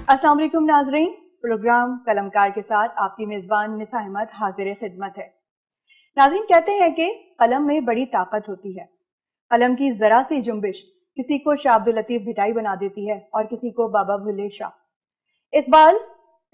अस्सलाम वालेकुम नाजरीन, प्रोग्राम कलमकार के साथ आपकी मेज़बान निसा अहमद हाजिर खिदमत है। नाजरीन, कहते हैं कि कलम में बड़ी ताकत होती है। कलम की ज़रा सी जुम्बिश किसी को शाह अब्दुल लतीफ़ भिटाई बना देती है और किसी को बाबा भुल्ले शाह। इकबाल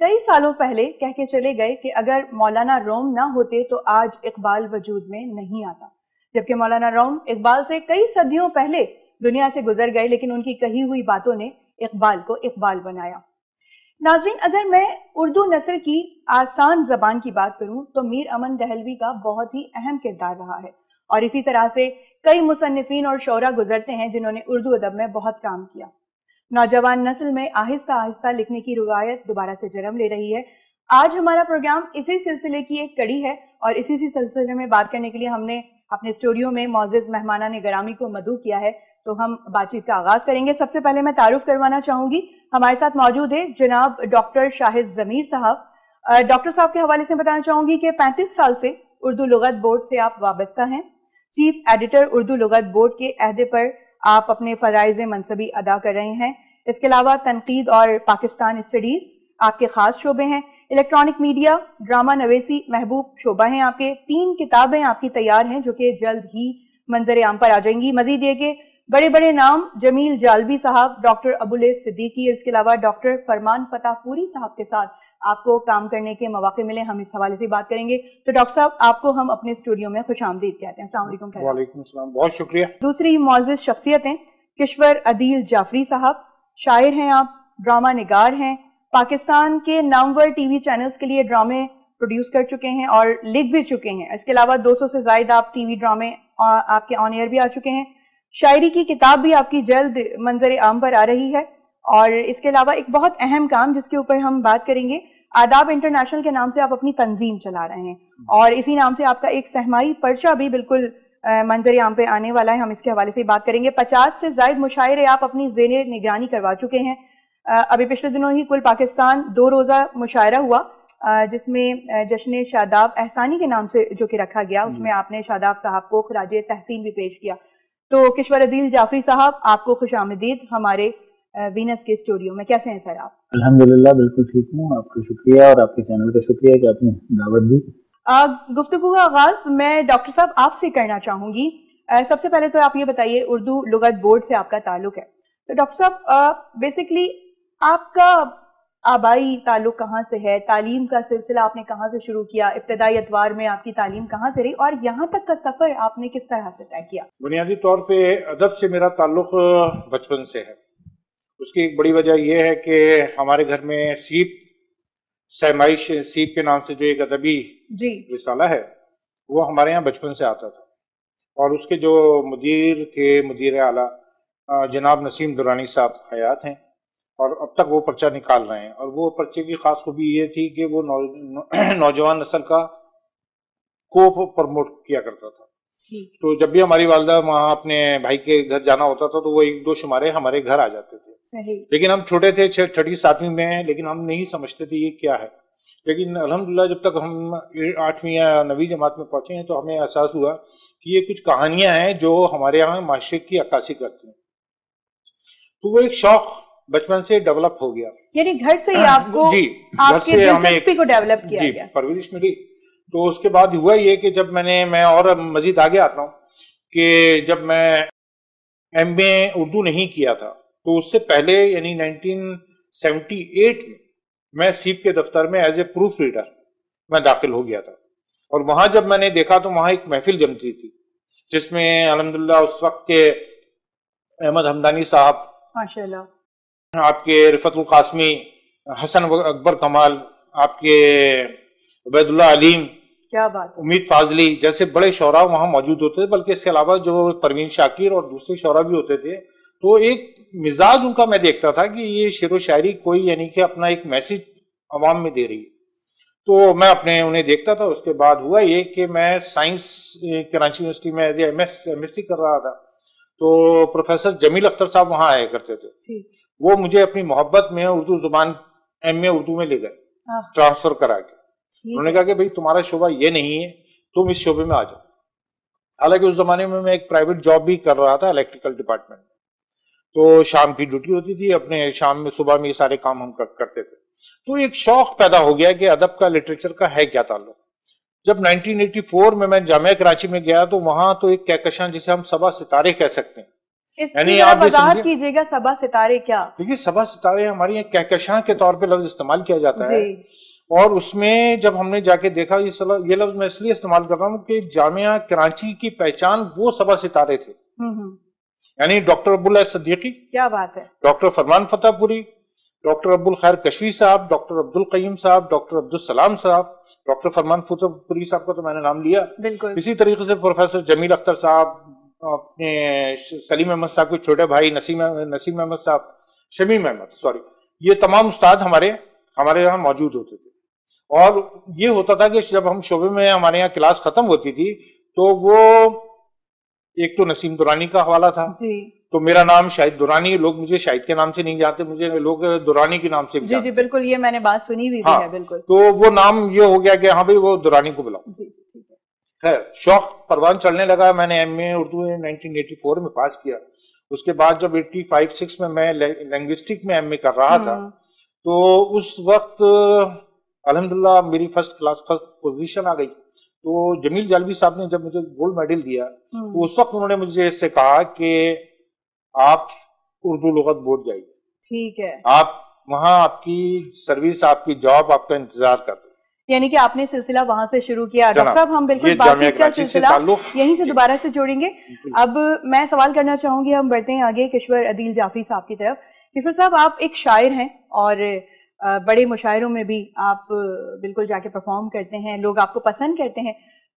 कई सालों पहले कह के चले गए कि अगर मौलाना रोम ना होते तो आज इकबाल वजूद में नहीं आता, जबकि मौलाना रोम इकबाल से कई सदियों पहले दुनिया से गुजर गए, लेकिन उनकी कही हुई बातों ने इकबाल को इकबाल बनाया। नाजरीन, अगर मैं उर्दू नस्र की आसान जबान की बात करूं तो मीर अमन दहलवी का बहुत ही अहम किरदार रहा है, और इसी तरह से कई मुसन्निफीन और शोरा गुजरते हैं जिन्होंने उर्दू अदब में बहुत काम किया। नौजवान नस्ल में आहिस्ता आहिस्ता लिखने की रुवायत दोबारा से जन्म ले रही है। आज हमारा प्रोग्राम इसी सिलसिले की एक कड़ी है, और इसी सिलसिले में बात करने के लिए हमने अपने स्टूडियो में मौजूद मेहमानान ग्रामी को मदऊ किया है। तो हम बातचीत का आगाज करेंगे। सबसे पहले मैं तारुफ करवाना चाहूंगी, हमारे साथ मौजूद है जनाब डॉक्टर शाहिद ज़मीर साहब। डॉक्टर साहब के हवाले से बताना चाहूंगी कि 35 साल से उर्दू लुगत बोर्ड से आप वाबस्ता हैं। चीफ एडिटर उर्दू लुगत बोर्ड के अहदे पर आप अपने फराइज मनसबी अदा कर रहे हैं। इसके अलावा तनकीद और पाकिस्तान स्टडीज आपके खास शोबे हैं। इलेक्ट्रॉनिक मीडिया, ड्रामा नवेसी महबूब शोबा हैं आपके। 3 किताबें आपकी तैयार हैं जो कि जल्द ही मंजर आम पर आ जाएंगी। मजीद ये कि बड़े बड़े नाम जमील जालबी साहब, डॉक्टर अबुल सिद्दीकी, इसके अलावा डॉक्टर फरमान फताहपुरी साहब के साथ आपको काम करने के मौके मिले। हम इस हवाले से बात करेंगे। तो डॉक्टर साहब, आपको हम अपने स्टूडियो में खुशामदीद कहते हैं। अस्सलाम वालेकुम। वालेकुम सलाम, बहुत शुक्रिया। दूसरी मुअज़्ज़िज़ शख्सियत हैं किश्वर अदील जाफरी साहब। शायर हैं आप, ड्रामा निगार हैं, पाकिस्तान के नामवर टीवी चैनल्स के लिए ड्रामे प्रोड्यूस कर चुके हैं और लिख भी चुके हैं। इसके अलावा 200 से ज्यादा आप टीवी ड्रामे आपके ऑन एयर भी आ चुके हैं। शायरी की किताब भी आपकी जल्द मंजर आम पर आ रही है। और इसके अलावा एक बहुत अहम काम जिसके ऊपर हम बात करेंगे, आदाब इंटरनेशनल के नाम से आप अपनी तंजीम चला रहे हैं, और इसी नाम से आपका एक सहमाई पर्चा भी बिल्कुल मंजर आम पे आने वाला है। हम इसके हवाले से बात करेंगे। 50 से ज्यादा मुशायरे आप अपनी ज़ेरे निगरानी करवा चुके हैं। अभी पिछले दिनों ही कुल पाकिस्तान 2 रोज़ा मुशायरा हुआ जिसमें जश्न शादाब एहसानी के नाम से जो कि रखा गया, उसमें आपने शादाब साहब को खराज तहसीन भी पेश किया। तो किश्वर अदील जाफरी साहब, आपको खुशामदीद हमारे वीनस के स्टूडियो में। कैसे हैं सर आप? अल्हम्दुलिल्लाह, बिल्कुल ठीक हूँ। आपका शुक्रिया और आपके चैनल का शुक्रिया कि आपने दावत दी। गुफ्तगू का आगाज मैं डॉक्टर साहब आपसे करना चाहूंगी। सबसे पहले तो आप ये बताइए, उर्दू लुगत बोर्ड से आपका ताल्लुक है, तो डॉक्टर साहब बेसिकली आपका आबाई ताल्लुक कहाँ से है? तालीम का सिलसिला आपने कहाँ से शुरू किया? इब्तदाई अतवार में आपकी तालीम कहाँ से रही, और यहाँ तक का सफर आपने किस तरह से तय किया? बुनियादी तौर पे अदब से मेरा ताल्लुक बचपन से है। उसकी एक बड़ी वजह यह है कि हमारे घर में सहमाइश सीप के नाम से जो एक अदबी रिसाला है, वो हमारे यहाँ बचपन से आता था, और उसके जो मुदीर थे, मुदीर आला जनाब नसीम दुरानी साहब हयात हैं, और अब तक वो पर्चा निकाल रहे हैं। और वो पर्चे की खास खूबी ये थी कि वो नौजवान नस्ल को प्रमोट किया करता था। तो जब भी हमारी वालदा वहाँ अपने भाई के घर जाना होता था तो वो 1-2 शुमारे हमारे घर आ जाते थे। लेकिन हम छोटे थे, 6ठी 7वीं में, लेकिन हम नहीं समझते थे ये क्या है। लेकिन अल्हम्दुलिल्लाह जब तक हम 8वीं या 9वीं जमात में पहुंचे हैं तो हमें एहसास हुआ कि ये कुछ कहानियां हैं जो हमारे यहाँ माशरे की अक्कासी करती हैं। तो वो एक शौक बचपन से डेवलप हो गया, यानी घर से ही आपको आपकी दिलचस्पी को डेवलप किया गया, परवरिश मिली। तो उसके बाद हुआ ये कि जब मैं और मजीद आगे आता हूँ कि जब मैं MA उर्दू नहीं किया था, तो उससे पहले यानी 1978 में मैं सीप के दफ्तर में एज ए प्रूफ रीडर मैं दाखिल हो गया था। और वहां जब मैंने देखा तो वहां एक महफिल जमती थी जिसमें अल्हम्दुलिल्लाह उस वक्त के अहमद हमदानी साहब, माशाल्लाह, आपके रिफतुल कासमी, हसन अकबर कमाल, आपके उबैदुल्लाह अलीम, क्या बात, उम्मीद फाजली जैसे बड़े शौरा वहां मौजूद होते थे। बल्कि इसके अलावा जो परवीन शाकिर और दूसरे शौरा भी होते थे। तो एक मिजाज उनका मैं देखता था कि ये शेर व शायरी कोई यानी कि अपना एक मैसेज अवाम में दे रही है। तो मैं अपने उन्हें देखता था। उसके बाद हुआ ये कि मैं साइंस कराची यूनिवर्सिटी में एज MSc कर रहा था। तो प्रोफेसर जमील अख्तर साहब वहां आया करते थे। वो मुझे अपनी मोहब्बत में उर्दू जुबान MA उर्दू में ले गए, ट्रांसफर करा के। उन्होंने कहा कि भाई तुम्हारा शोबा ये नहीं है, तुम इस शोबे में आ जाओ। हालांकि उस जमाने में मैं एक प्राइवेट जॉब भी कर रहा था इलेक्ट्रिकल डिपार्टमेंट में। تو شام کی ڈیوٹی ہوتی تھی، اپنے شام میں صبح میں یہ سارے کام ہم کرتے تھے. تو ایک شوق پیدا ہو گیا کہ ادب کا لٹریچر کا ہے کیا تعلق. جب 1984 میں جامعہ کراچی میں گیا تو وہاں تو ایک کہکشاں جسے ہم سبا ستارے کہہ سکتے ہیں. یعنی آپ وضاحت کیجیے گا سبا ستارے کیا؟ دیکھیے سبا ستارے ہماری ایک کہکشاں کے طور پہ لفظ استعمال کیا جاتا ہے. اور اس میں جب ہم نے جا کے دیکھا، یہ لفظ میں اس لیے استعمال کر رہا ہوں کہ جامعہ کراچی کی پہچان وہ سبا ستارے تھے. یعنی ڈاکٹر ابواللہ صدیقی، کیا بات ہے، ڈاکٹر فرمان فتح پوری، ڈاکٹر ابو الخیر کشفی صاحب، ڈاکٹر عبدالقیم صاحب، ڈاکٹر عبدالسلام صاحب. ڈاکٹر فرمان فتح پوری صاحب کا تو میں نے نام لیا. بالکل اسی طریقے سے پروفیسر جمیل اختر صاحب، اپنے سلیم احمد صاحب کے چھوٹے بھائی نسیم احمد صاحب، شمیم احمد سوری، یہ تمام استاد ہمارے یہاں موجود ہوتے تھے. اور یہ ہوتا تھا کہ جب ہم شعبے میں ہمارے یہاں کلاس ختم ہوتی تھی تو وہ ایک تو نسیم دورانی کا حوالہ تھا جی، تو میرا نام شاہد دورانی، لوگ مجھے شاہد کے نام سے نہیں جانتے، مجھے لوگ دورانی کے نام سے بھی جانتے. جی بالکل، یہ میں نے بات سنی بھی ہے. بالکل، تو وہ نام یہ ہو گیا کہ ہاں بھائی وہ دورانی کو بلاؤ. جی ٹھیک ہے. خیر شوق پروان چڑھنے لگا. میں نے ایم اے اردو 1984 میں پاس کیا. اس کے بعد جب 85-86 میں لینگوسٹک میں ایم اے کر رہا تھا تو اس وقت الحمدللہ میری فرسٹ پوزیشن آ گئی. تو جمیل جالوی صاحب نے جب مجھے گولڈ میڈل دیا تو اس وقت انہوں نے مجھے اس سے کہا کہ آپ اردو لغت بورڈ جائیے، ٹھیک ہے، آپ وہاں آپ کی سروس، آپ کی جاب آپ کا انتظار کر رہے. یعنی کہ آپ نے سلسلہ وہاں سے شروع کیا. ڈاکٹر صاحب ہم بالکل بات چیت کا سلسلہ یہیں سے دوبارہ سے جوڑیں گے. اب میں سوال کرنا چاہوں گی، ہم بڑھتے ہیں آگے کشور عدیل جعفری صاحب کی طرف. کشور صاحب آپ ایک شاعر ہیں اور بڑے مشاعروں میں بھی آپ بالکل جا کے پرفارم کرتے ہیں، لوگ آپ کو پسند کرتے ہیں.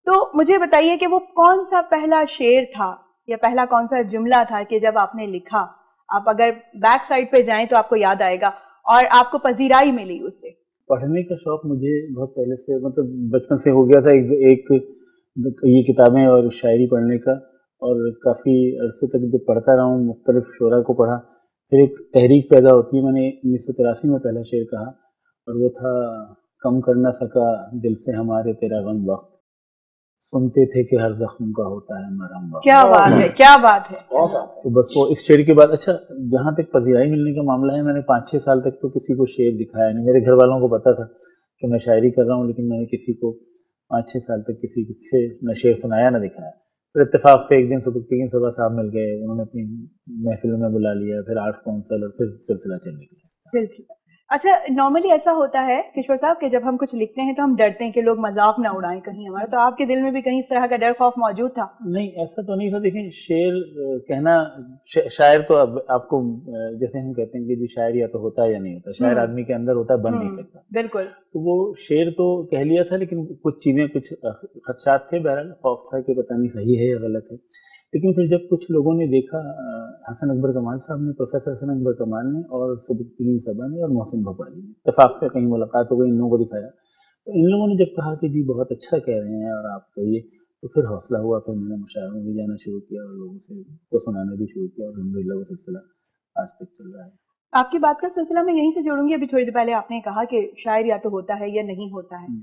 تو مجھے بتائیے کہ وہ کون سا پہلا شعر تھا یا پہلا کون سا جملہ تھا کہ جب آپ نے لکھا، آپ اگر بیک سائڈ پہ جائیں تو آپ کو یاد آئے گا اور آپ کو پذیرائی ملی اس سے؟ پڑھنے کا شوق مجھے بہت پہلے سے، مطلب بچپن سے ہو گیا تھا. ایک یہ کتابیں اور شاعری پڑھنے کا، اور کافی عرصے تک جب پڑھتا رہا ہوں، مختلف شعراء کو پڑھا، پھر ایک تحریک پیدا ہوتی ہے. میں نے 1983 میں پہلا شعر کہا اور وہ تھا کم کر نہ سکا دل سے ہمارے تیرا غم وقت، سنتے تھے کہ ہر زخم کا ہوتا ہے مرہم وقت. کیا بات ہے، کیا بات ہے. تو بس وہ اس شعر کے بعد، اچھا جہاں تک پذیرائی ملنے کا معاملہ ہے، میں نے 5-6 سال تک تو کسی کو شعر دکھایا نہیں. میرے گھر والوں کو پتا تھا کہ میں شاعری کر رہا ہوں، لیکن میں نے کسی کو 5-6 سال تک کسی سے نہ شعر سنایا نہ دکھایا. پھر اتفاق سے ایک دن سبکتگین صبا صاحب مل گئے، انہوں نے اپنی محفلوں میں بلا لیا، پھر آرٹس کونسل، اور پھر سلسلہ چلنے لگا. اچھا نارملی ایسا ہوتا ہے کشور صاحب کہ جب ہم کچھ لکھتے ہیں تو ہم ڈرتے ہیں کہ لوگ مذاق نہ اڑائیں کہیں ہمارا، تو آپ کے دل میں بھی کہیں اس طرح کا ڈر خوف موجود تھا؟ نہیں، ایسا تو نہیں تھا. دیکھیں شعر کہنا، شاعر تو آپ کو جیسے ہم کہتے ہیں کہ جی شاعر یا تو ہوتا ہے یا نہیں ہوتا، شاعر آدمی کے اندر ہوتا ہے، بن نہیں سکتا. بالکل. تو وہ شعر تو کہہ لیا تھا، لیکن کچھ چیزیں، کچھ خدشات تھے، بہرحال خوف تھا کہ پتہ نہیں صحیح ہے یا غلط ہے. لیکن پھر جب کچھ لوگوں نے دیکھا، حسن اکبر کمال صاحب نے، پروفیسر حسن اکبر کمال نے، اور سبکتگین صبا نے، اور محسن بھوپالی نے، اتفاق سے کہیں ملاقات ہو گئی، ان لوگوں کو دکھایا. تو ان لوگوں نے جب کہا کہ جی بہت اچھا کہہ رہے ہیں اور آپ کہیے، تو پھر حوصلہ ہوا. پھر میں نے مشاعروں میں بھی جانا شروع کیا اور لوگوں سے کو سنانا بھی شروع کیا، اور الحمدللہ وہ سلسلہ آج تک چل رہا ہے. آپ کی بات کا سلسلہ میں یہیں سے جوڑوں گی. ابھی تھوڑی دیر پہلے آپ نے کہا کہ شاعر یا تو ہوتا ہے یا نہیں ہوتا ہے.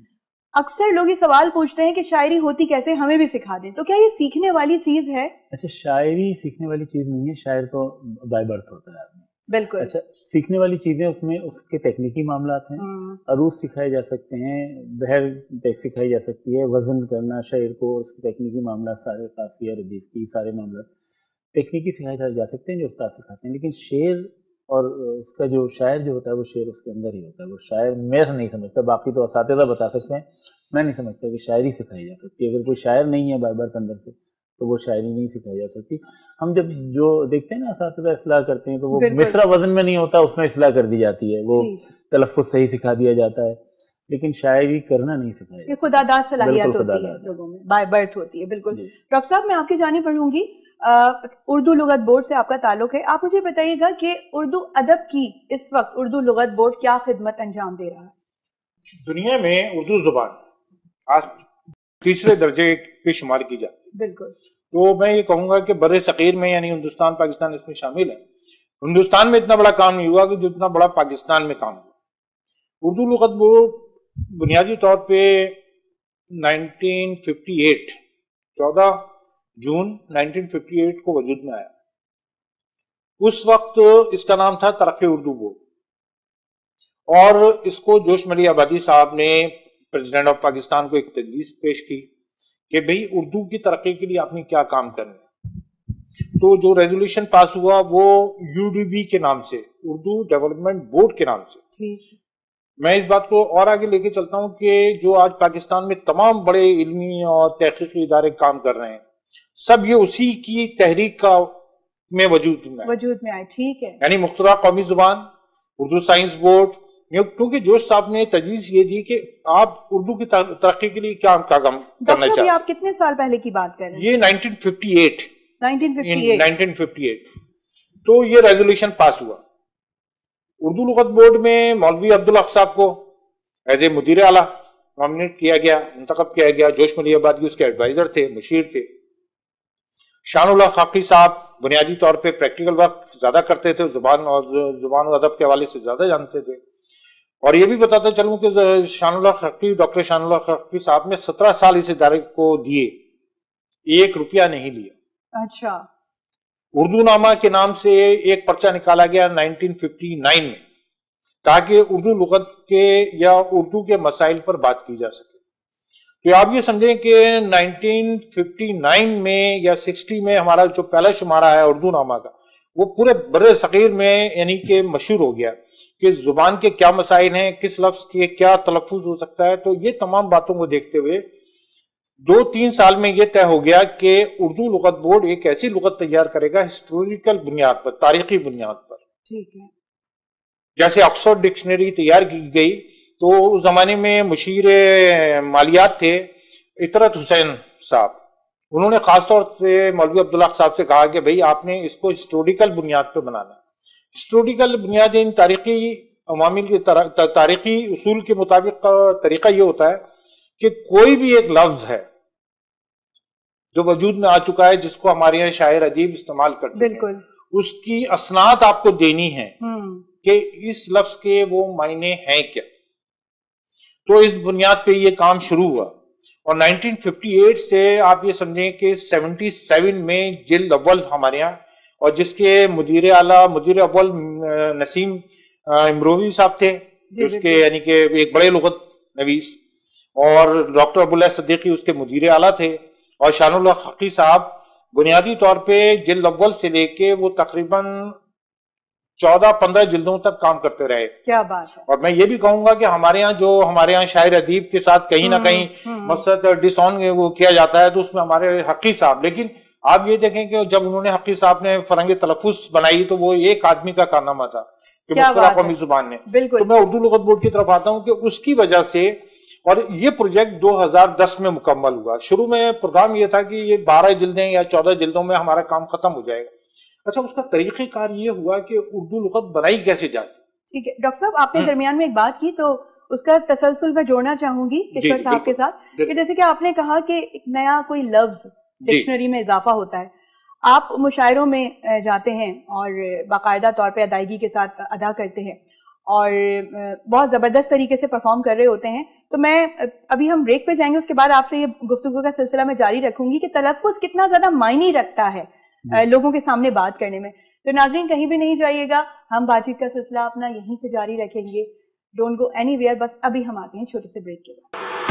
اکثر لوگ یہ سوال پوچھتے ہیں کہ شاعری ہوتی کیسے، ہمیں بھی سکھا دیں. تو کیا یہ سیکھنے والی چیز ہے؟ اچھا شاعری سیکھنے والی چیز نہیں ہے، شاعر تو بائی برتھ ہوتا ہے آدمی. بالکل. اچھا سیکھنے والی چیزیں اس میں اس کے تکنیکی معاملات ہیں، عروض سکھائے جا سکتے ہیں، بہر سکھائی جا سکتی ہے، وزن کرنا شاعر کو، اس کے تکنیکی معاملات سارے، قافیہ ردیف کی سارے معاملات تکنیکی سکھائے جا سکتے ہیں جو استاد سکھاتے ہیں. لیکن شعر اور اس کا جو شاعر جو ہوتا ہے وہ شعر اس کے اندر ہی ہوتا ہے. وہ شاعر میں نہیں سمجھتا، باقی تو اساتذہ بتا سکتے ہیں، میں نہیں سمجھتا کہ شاعری سکھائی جا سکتی ہے. اگر کوئی شاعر نہیں ہے بائی برتھ اندر سے تو وہ شاعری نہیں سکھائی جا سکتی. ہم جب جو دیکھتے ہیں نا اساتذہ اصلاح کرتے ہیں تو وہ مصرع وزن میں نہیں ہوتا، اس میں اصلاح کر دی جاتی ہے، وہ تلفظ صحیح سکھا دیا جاتا ہے، لیکن شاعری کرنا نہیں سکھایا. یہ خدا داد صلاحیت ہوتی ہے لوگوں میں، بائی برتھ ہوتی ہے. بالکل. ڈاکٹر صاحب میں آپ کی جانب پڑھوں گی، اردو لغت بورڈ سے آپ کا تعلق ہے. آپ مجھے بتائیے گا کہ اردو ادب کی اس وقت اردو لغت بورڈ کیا خدمت انجام دے رہا ہے؟ دنیا میں اردو زبان آج تیسرے درجے کی شمار کی جاتی ہے. بالکل. تو میں یہ کہوں گا کہ بر صغیر میں، یعنی ہندوستان پاکستان اس میں شامل ہے، ہندوستان میں اتنا بڑا کام نہیں ہوا کہ جتنا بڑا پاکستان میں کام ہوا. اردو لغت بورڈ بنیادی طور پہ 1958 14 جون 1958 کو وجود میں آیا. उस वक्त इसका नाम था तरक्की उर्दू बोर्ड, और इसको जोश मली आबादी साहब ने प्रेसिडेंट ऑफ पाकिस्तान को एक तजवीज़ पेश की कि भाई उर्दू की तरक्की के लिए आपने क्या काम करना है। तो जो रेजोल्यूशन पास हुआ वो UDB के नाम से, उर्दू डेवलपमेंट बोर्ड के नाम से। ठीक। मैं इस बात को और आगे लेके चलता हूँ कि जो आज पाकिस्तान में तमाम बड़े इल्मी और तहकीकी इदारे काम कर रहे हैं, सब ये उसी की तहरीक का में वजूद में आए। ठीक है, यानी मुख्तरा कौमी जुबान, उर्दू साइंस बोर्ड, क्योंकि जोश साहब ने तजवीज़ ये दी कि आप उर्दू की तरक्की के लिए क्या काम करना चाहते हैं। आप कितने साल पहले की बात कर रहे हैं? ये 1958 तो ये रेजोल्यूशन पास हुआ। उर्दू लुगत बोर्ड में मौलवी अब्दुल हक साहब को एज ए मुदीर आला नॉमिनेट किया गया, मुंतखब किया गया। जोश मली आबादी उसके एडवाइजर थे, मुशीर थे। शानुल हक खाकी साहब बुनियादी तौर पे प्रैक्टिकल वर्क ज्यादा करते थे, जुबान और अदब के हवाले से ज्यादा जानते थे। और ये भी बताता चलूं कि डॉक्टर शानुल हक खाकी साहब ने 17 साल इस इदारे को दिए, 1 रुपया नहीं लिया। अच्छा। उर्दू नामा के नाम से एक पर्चा निकाला गया 1959 में, ताकि उर्दू लुगत के या उर्दू के मसाइल पर बात की जा सके। तो आप ये समझें कि 1959 में या 60 में हमारा जो पहला शुमारा है उर्दू नामा का, वो पूरे बड़े सगीर में यानी कि मशहूर हो गया कि जुबान के क्या मसाइल हैं, किस लफ्ज के क्या तलफ़ुज़ हो सकता है। तो ये तमाम बातों को देखते हुए 2-3 साल में ये तय हो गया कि उर्दू लुगत बोर्ड एक ऐसी लुगत तैयार करेगा हिस्टोरिकल बुनियाद पर, तारीखी बुनियाद पर। ठीक है। जैसे ऑक्सफोर्ड डिक्शनरी तैयार की गई, तो उस जमाने में मुशीर मालियात थे इतरत हुसैन साहब, उन्होंने खासतौर से मौलवी अब्दुल हक साहब से कहा कि भाई आपने इसको हिस्टोरिकल बुनियाद पर बनाना। हिस्टोरिकल बुनियाद इन तारीखी अवामिल के तारीखी उसूल के मुताबिक तरीका ये होता है कि कोई भी एक लफ्ज है जो वजूद में आ चुका है, जिसको हमारे यहाँ शायर अदीब इस्तेमाल करते हैं, उसकी असनाद आपको देनी है कि इस लफ्ज के वो मायने हैं क्या। तो इस बुनियाद पे ये काम शुरू हुआ, और 1958 से आप ये समझें कि 77 में जिल्द अव्वल हमारे यहाँ, और जिसके मुदीर आला मुदीर अव्वल नसीम इमरोवी साहब थे, उसके यानी कि एक बड़े लुगत नवीस, और डॉक्टर अबुल्ला सद्दीकी उसके मुदीर आला थे, और शानुल हक खाकी साहब बुनियादी तौर पे जिल्द अव्वल से लेके वो तकरीबन 14-15 जिल्दों तक काम करते रहे। क्या बात है। और मैं ये भी कहूंगा कि हमारे यहाँ शायर अदीब के साथ कहीं ना कहीं मकसद डिसऑन वो किया जाता है, तो उसमें हमारे हकी साहब, लेकिन आप ये देखें कि जब उन्होंने हकी साहब ने फरंगी तलफ़ुज़ बनाई तो वो एक आदमी का कारनामा था कि मुख्तरा कौमी जुबान ने। तो मैं उर्दू लुगत बोर्ड की तरफ आता हूँ कि उसकी वजह से, और ये प्रोजेक्ट 2010 में मुकम्मल हुआ। शुरू में प्रोग्राम ये था कि ये 12 जिल्दें या 14 जिल्दों में हमारा काम खत्म हो जाएगा। अच्छा, उसका तरीक़ेकार ये हुआ कि उर्दू लुगत बनाई कैसे जाती। ठीक है डॉक्टर साहब, आपने दरमियान में एक बात की तो उसका तसलसल मैं जोड़ना चाहूंगी किशोर साहब के साथ, कि जैसे कि आपने कहा कि एक नया कोई लफ्ज डिक्शनरी में इजाफा होता है, आप मुशायरों में जाते हैं और बाकायदा तौर पे अदायगी के साथ अदा करते हैं और बहुत ज़बरदस्त तरीके से परफॉर्म कर रहे होते हैं। तो मैं अभी हम ब्रेक पे जाएंगे, उसके बाद आपसे ये गुफ्तगू का सिलसिला मैं जारी रखूंगी कि तलफ़ुज़ कितना ज़्यादा मायने रखता है लोगों के सामने बात करने में। तो नाज़रीन कहीं भी नहीं जाइएगा, हम बातचीत का सिलसिला अपना यहीं से जारी रखेंगे। डोंट गो एनीवेयर, बस अभी हम आते हैं छोटे से ब्रेक के बाद।